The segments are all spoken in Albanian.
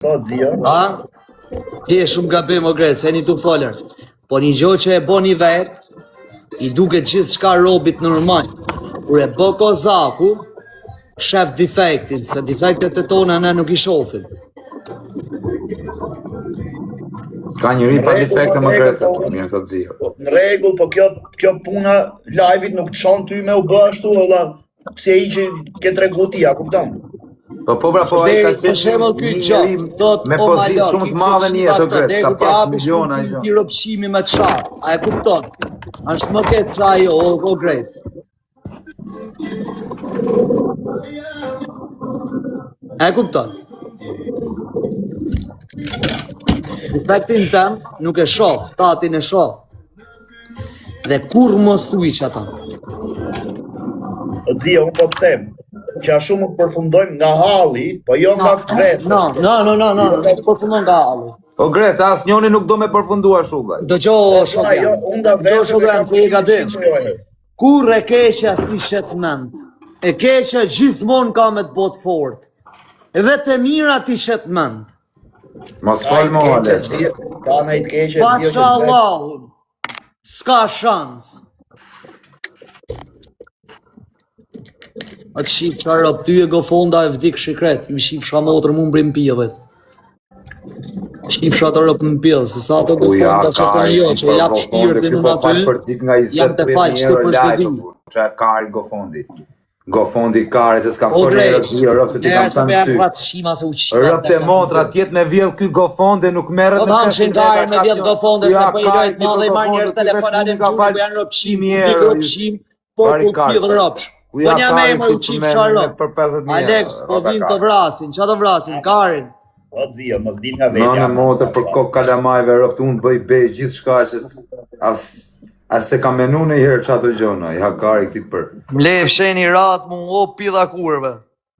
Sot zio. A? Ti e shumë gabim o Gret, se një tu folër. Po një gjo që e bo një vet, i duke gjithë shka robit normal. Kur e bo kozaku, shef defektin, se defektet e tona ne nuk i shofim. Ka njëri pa defekte më Gret, mirë të zio. Në rregull, po kjo puna live-it nuk të shon ty me u bë ashtu, valla. Pse i që ke tregu ti, a kupton? Po pra, po ai ka Për shembull ky gjë, thot me o pozitë malon, shumë të madhe në jetë o Gret, ka pas miliona ai gjë. Ti ropshimi me çfarë? A e kupton? Është më ke ça ajo o Gret. A e kupton? Defektin tëm nuk e shoh, tatin e shoh. Dhe kur mos thuj që ata. O zio, unë po të them, që a shumë përfundojmë nga halli, po jo nga kresë. No, përfundon nga halli. O Gret, as njoni nuk do me përfundua shullaj. Dëgjo shokja. Unë nga vesë Dëgjo shokja, se i gabim. Kur e keqja s'ti shet mend. E keqja gjithmonë ka me të botë fort. E vetë e mira ti shet mend. Mos fal mo Alex. Ka në i të keqe, Pasha Allahun. S'ka shans. A të shif qarë ty e gofonda e vdik shikret. Ju shif shamotër mu mbrim pjeve. Shif shatë rëpë në pjellë, se sa të gofonda që të një jo, që jap shpirtin unë aty, jam të falë që të përshdedim. Që e kari gofondi. Gofondi kari, se s'kam forë e rëpë se ti kam sanë sy. Rëpë të motra, tjetë me vjellë ky gofonde, nuk merët me kështë të kari me vjellë gofonde, se për i dojtë madhe i marrë njërës telefon adim qurë, për janë rëpshim, dik rëpshim, por ku pjellë rëpsh. Po një me më u qif sharop. Alex, po vinë të vrasin, që të vrasin, Karin? O zio, mos din nga vetja. Në motër për kokë kalamajve rëptë unë bëj bej gjithë shka që as se kam menu në i herë që ato gjona, i ha Kari këtit për. Mlef sheni ratë mu o pidha kurve.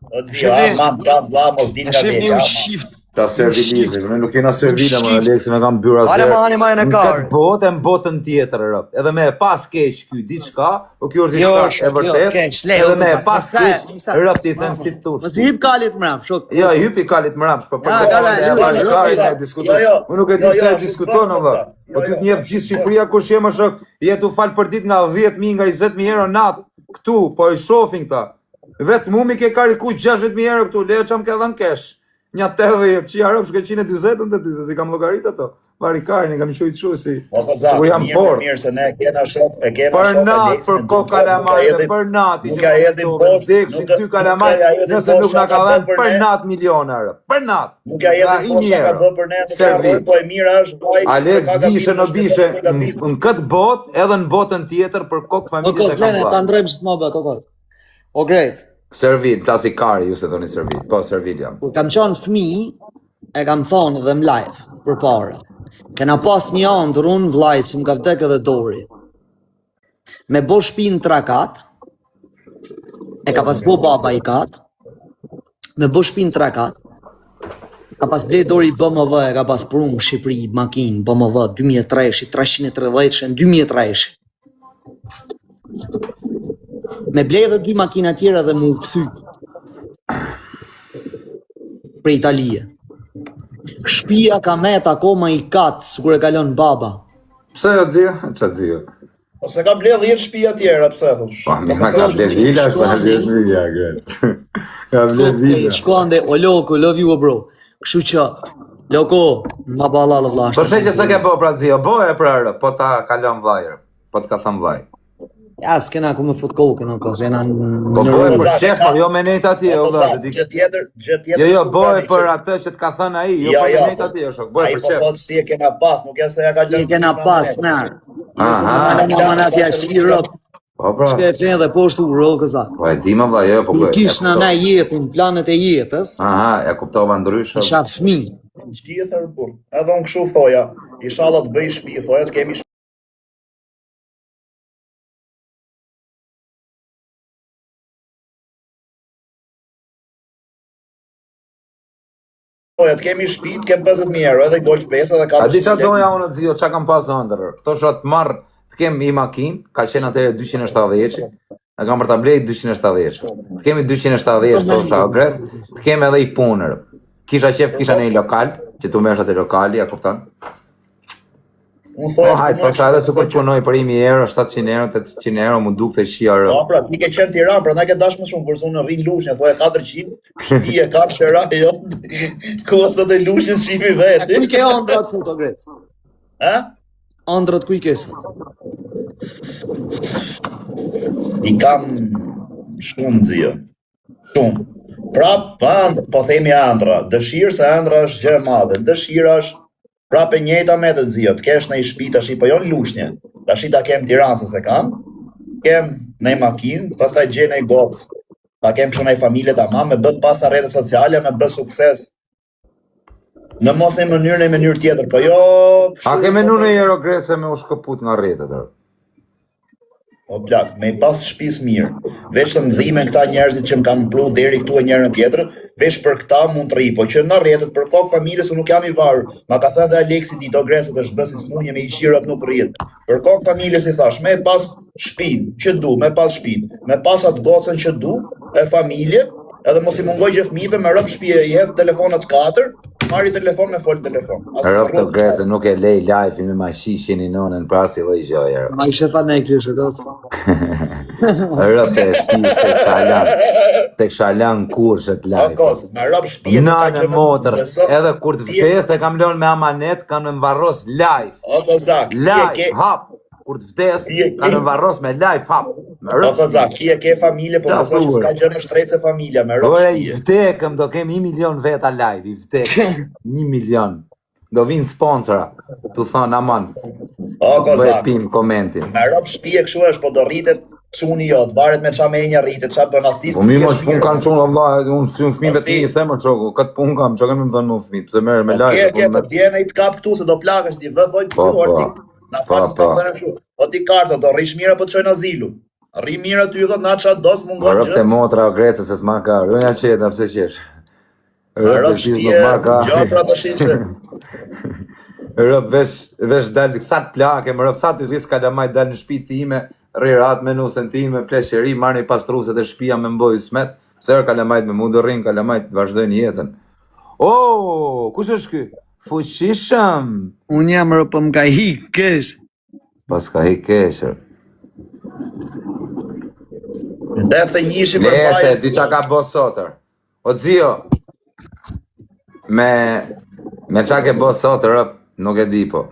O zio, mam, ta vla, mos din nga vetja. Shifni u shift. Ta servilive, me nuk jena servila më Alexi, me kam byra zërë. Hani ma e në Kari. Në këtë botë e në botën tjetër rëptë. Edhe me e pas keq kjo diçka, o kjo është diçka e vërtet. Edhe me e pas keq rëptë i them si të tush. Mësi hip kalit mrap, shok. Jo, hypi kalit mrapsh, po për Karin e diskuton. Unë nuk e di se e diskuton, Allah. Po ty të njefë gjithë Shqipëria ku shemë shok, jetu falë për dit nga 10.000 nga 20.000 euro natë këtu, po i shofin këta. Vetë mu mi ke kariku 60.000 euro këtu, leje që më ke dhën kesh. Një 80, që jarëm shke 120 në të 20, i kam logarit ato. Vari Karin, i kam qujtë shu si. Kur jam por. Mirë se ne kena shok, e kena shok. Për natë, për ko kalamajve, për natë, i që më shtovë, dekë që ty kalamajve, nëse nuk nga ka dhenë për natë miliona rë. Për natë. Nuk ja jedin posha ka bë për ne, nuk ka bë, po e mira është baj. Alex vishe në bishe, në këtë botë, edhe në botën tjetër, për kokë familje të kam bërë. Ta ndrojmë që të më bët, o Gret. Servil, plasi Kari, ju se thoni servil, po servil jam. Kur kam qenë fëmi, e kam thonë dhe më live, për para. Kena pas një andër unë vlaj, si më ka vdek edhe Dori. Me bo shpinë 3 kat, e ka pas bo baba i kat, me bo shpinë 3 kat, ka pas ble Dori BMW, e ka pas prunë në Shqipëri, makinë, BMW, 2003, 330, 2003. Me ble edhe 2 makina tjera dhe mu këthy për Italie. Shpia ka met akoma i katë, së kur e kalon baba. Pse e dzio? Qa dzio? Ose ka ble 10 shpia tjera, pse thush? Pa, ka ble vila, është ka ble vila, gret. Ka ble vila. Shkuande, o loko, love you, bro. Kështu që, loko, ma bala lë vlashtë. Po shqe se ke bo pra dzio, bo e pra rë, po ta kalon vajrë, po të ka thëm vaj. Ja, s'kena ku me fut kokën, o kësë jena në Po bojë për qef, por jo me nejt ati, o da. Gjë tjetër. Jo, bojë për atë që t'ka thënë aji, jo për me nejt ati, o shok, bojë për qef. Ai po thotë si e kena pas, nuk e se ja ka lënë. E kena pas, nërë. Aha. Në mana t'ja shirë, Po pra. shke e flenë dhe poshtu ro këza. Po e di ma vla, jo, po Nuk ishë në ne jetin, planet e jetës. Aha, e kuptova ndryshë. Isha fmi. Ç'tjetër burr. Edhe unë kështu thoja, inshallah të bëj shtëpi, thoja të kemi të kemi shtëpi, të kem 50.000 euro, edhe golf 5 edhe 4. A di qa doja unë të zio, qa kam pas ndër? Thosha të marrë, të kem i makinë, ka qenë atëre 270 e kam për ta blejt 270. Të kemi 270 thosha o Gret, të kemi edhe i punër. Kisha qef të kisha në një lokal, që tu mersh atë lokali, a kupton? Unë thoj, Hajt, po edhe se kur punoj për 1.000 euro, 700 euro, 800 euro, mu duk të shia rë. Po, pra, ti ke qenë Tiranë, pra na ke dash më shumë, kurse unë rri Lushnjë, thoj 400, shtëpi e kam qëra, jo, kosta të Lushnjës shifi veti. Ku i ke ëndrat sot o Grec? Ha? Ëndrat ku i ke sot? I kam shumë zio. Shumë. Prap, po themi ëndra. Dëshirë se ëndra është gjë e madhe. Dëshira është prap e njëjta me të zio. Të kesh në i shtëpi tash po jo në Lushnjë. Tash ta kem Tiranë se kam. Kem në makinë, pastaj gjej në gocë. Ta kem kështu në familje tamam, me bë pas rrjetet sociale, me bë sukses. Në mos në mënyrë tjetër, po jo... A ke menu në jero Grece me u shkëput nga rrjetet? O plak, me i pas shtëpis mirë, veç të mdhimen këta njerëzit që më kam pru deri këtu e njërën tjetër, veç për këta mund të rri, po që në rrjetet për kokë familjes unë nuk jam i varur, ma ka thënë dhe Aleksi dito Gresët është bësi smunje me i qirët nuk rrit. Për kokë familjes i thash, me pas shtëpin që du, me pas shtëpin, me pas atë gocën që du, e familje, edhe mos i mungoj gjë fëmijëve me rëp shtëpi, i hedh telefonat 4, marri telefon me fol telefon. Rëp të Grece nuk e lej live me ma shishin i nonën prasi dhe i gjojër. Ma i shefa në e kështë, gosë. Rëp të shpi se kshalan kurshet live. Me rëp shtëpi. Nanë motër, edhe kur të vdes e kam lënë me amanet, kam në mvarros live. Live, hap. Kur të vdes, kam në mvarros me live, hap. Po zak, ki e ke familje, po mësa që s'ka gjë në shtrejtë se familja, me rëp shtëpije. I vdekëm, do kem 1 milion veta live, i vdekëm, 1 milion. Do vinë sponsora, tu thonë aman, bëhet pim komentin. Me rëp shtëpije këshu është, po do rritet quni jot, varet me qa menja rritet, qa bën astis. Po mi më shpun kanë qunë, Allah, unë fmive ti i themë qoku, këtë pun kam, që kanë me më dhënë më fmit, pëse merë me live. Po tjene i të kap këtu, se do plakësht, i vëdhoj të këtu, orti, na falës të thënë këshu. O ti kartë, do rrish mira po të qojnë azilu. Rri mira ty thot na çat dos mungon gjë. Rëpte motra o Grece se s'ma ka. Rënja qeta pse qesh. Rëp shtëpie, gjatra të shishe. Rëp vesh dal sa të plake, më rëp sa të rris kalamaj dal në shtëpi time, rrirat me nusën time, plesheri, marrni pastruset e shtëpia me mboj smet. Pse kalamajt me mund rrin, kalamajt vazhdojnë jetën. Oh, kush është ky? Fuqishëm. Unë jam rëp më ka hik kesh. Pas ka hik kesh. Ndethë njishi për bajës. Lese, di qa ka bo sotër. O dzio, me qa ke bo sotër, nuk e di po.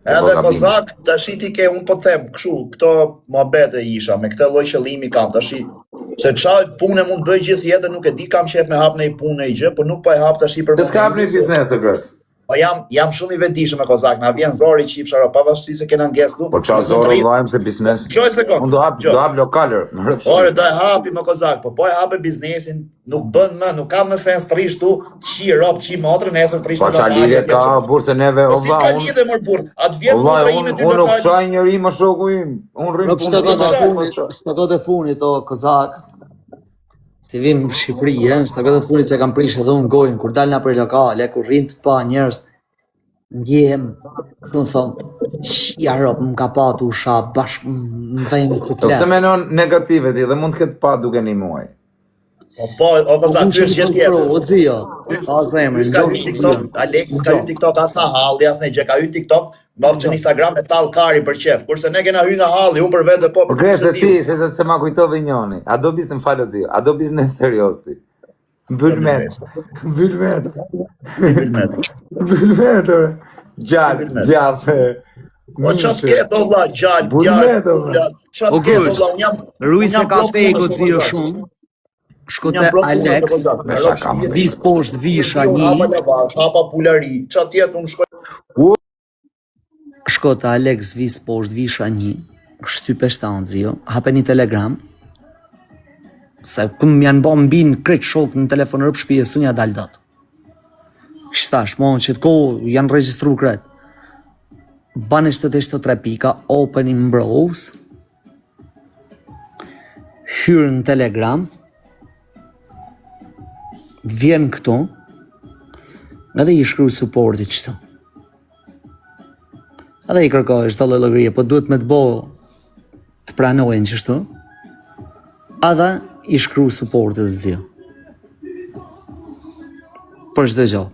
Edhe kozak, të shiti ke, unë po të them, këshu, këto muhabete isha, me këtë lloj qëllimi kam, të shi, se qa punë mund të bëj gjithë jetën, nuk e di kam qef me hap në i punë në i gjë, po nuk po e hap të shi për... Të s'ka hap në i biznes të gërës? Po jam shumë i vetishëm me kozak, na vjen zori qifshara, pavarësisht se kena nges nuk. Po qa zori vajmë se biznes? Qoj sekond. Unë do hap lokaler. Ore, do e hapi me kozak, po e hapi biznesin, nuk bën më, nuk kam më sens të rish tu, qi rop, qi motrë, nesër të rish në lokale. Po qa lidhje ka burse neve, po si s'ka lidhje mër burë, atë vjen motrë ime ty lokale. Unë nuk shaj njëri më shoku im, unë rrim punë. Funit o kozak. Si vim në Shqipëri, shtë këtë funit se kam prish edhe unë gojnë, kur dalë nga për lokale, kur rrinë të pa njërës, ndjehem, në thonë, shja ropë, më ka pa të usha, bashkë më vejnë të kletë. Se menon negative ti dhe mund të këtë pa duke një muaj. Po, o kësa, ty është gjithë tjetër. O dzio, o zemër, në gjokë. Aleksis ka hynë TikTok as në halli, as në gjë, ka hynë TikTok, nofë që në Instagram e talë kari për qef, kurse ne kena hynë në halli, unë për vete po... Por Grece ti, se ma kujtove njoni, a do biznes në falë dzio, a do biznes serios ti? Mbylmet, gjallë, po qatë ketë o vla, gjallë, qatë ketë o vla, unë jam... Rujse ka fejko dzio shumë, shkote Alex, vis poshtë visha një, hapa pulari, qatë jetë unë shkoj... Shkote Alex, vis poshtë visha një, shtype shtanë dzio, hape një telegram, se këm janë bo mbinë kretë shokë në telefon rëpë shpije, së nja dalë datë. Shtash, mon, që të kohë janë registru kretë. Bane 73 pika, opening browse, hyrë në telegram, vjen këto, edhe i shkru supporti qëto. Edhe i kërkoj, shto lëllëgrije, po duhet me të bo të pranojnë qështu, edhe i shkru supporti të zio. Për çdo gjë.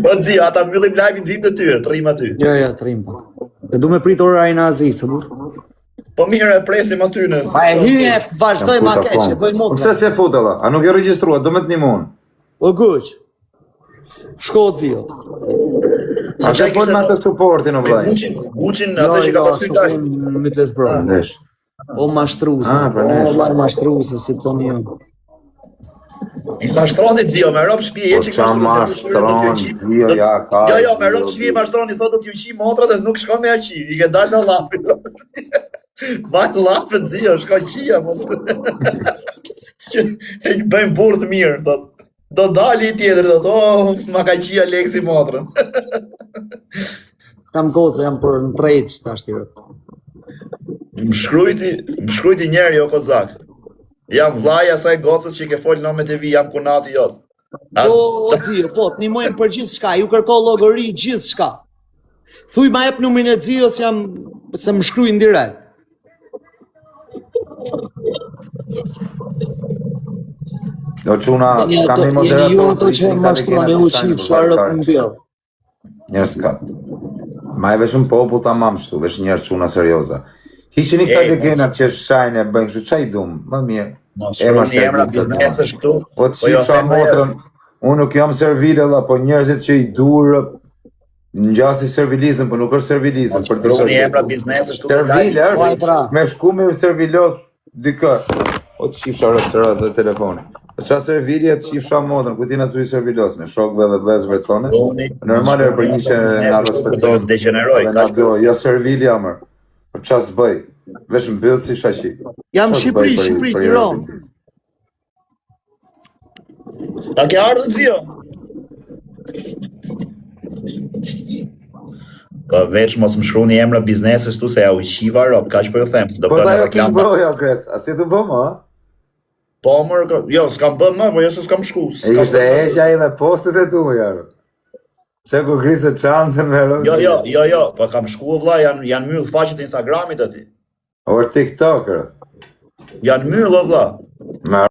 Po zi, ata mbyllim live-in të vim të ty, të rrim aty. Jo, të rrim. Se du me prit orarin e Azisë, burr. Po mirë e presim aty në. Pa e hyrje e vazhdoj ma keq, e bëj motra. Pse se fut alla? A nuk e regjistruat, do me të nimon. O guq. Shko zio. A që fol me të supportin o vlaj? Guqin atë që ka pasur live. Midles Bro. O mashtruse. O vaj mashtruse, si thoni jo. I mashtronit zio, me rob shpi e që qa mashtron, zio, ja, ka. Jo, me rob shpi e mashtroni, thot do t'ju qi motrat e nuk shkon me aqi, i ke dalë në lapi. Vaj lapët zio, shko qia, mos të... E bëjmë burë të mirë, thot. Do dali i tjetër, thot, ma ka qia Leksi motrën. Kam kohë jam për në trejt që ta shtirë. Më shkrujti njerë jo Kozak. Jam vlaja asaj gocës që i ke folë nëmet e vi, jam kunati jotë. Po, zio, po, të nimojnë për gjithë shka, ju kërko logori gjithë shka. Thuj ma jep numrin e zios jam, se më shkrujnë direkt. Do quna, kam një moderator. Jeni ju ato që mashtroni u qif, sharë për mbjell. Njerës ka. Ma e veshën popull ta mam shtu, veshën njerës quna serioza. Hishin i këta legenat që shajnë e bëjnë kështu, qa i dumë, më mirë. Shkrujnë emra biznesës këtu. Po të qifësha motrën, unë nuk jam servilella, po njerëzit që i durë, në gjasti servilizëm, po nuk është servilizëm. Shkrujnë emra biznesës këtu. Servile është, me shku me servilos dikë. Po të qifësha restorat dhe telefoni. Qa servilje të qifësha motrën, ku ti në stuji servilos, me shokve dhe vlezëve tone. Normal e për një që në respektojnë. Jo servilja mërë. Për qa s'bëj, vesh më bëllë si shashi. Jam Shqipëri, Tiran. Ta ke ardhë zio? Po veç mos më shkru një emra biznesës tu se ja u qiva rob, ka që për ju them. Po da jo kim broja kret, a si të bëm, a? Po mërë, jo, s'kam bëm më, po jo se s'kam shku. E ishte eqja i dhe postet e tu, jarë. Se ku grisë çantën me rëndë. Jo, po kam shku vlla, janë myllë faqet Instagramit aty. Or TikToker. Janë myllë vlla.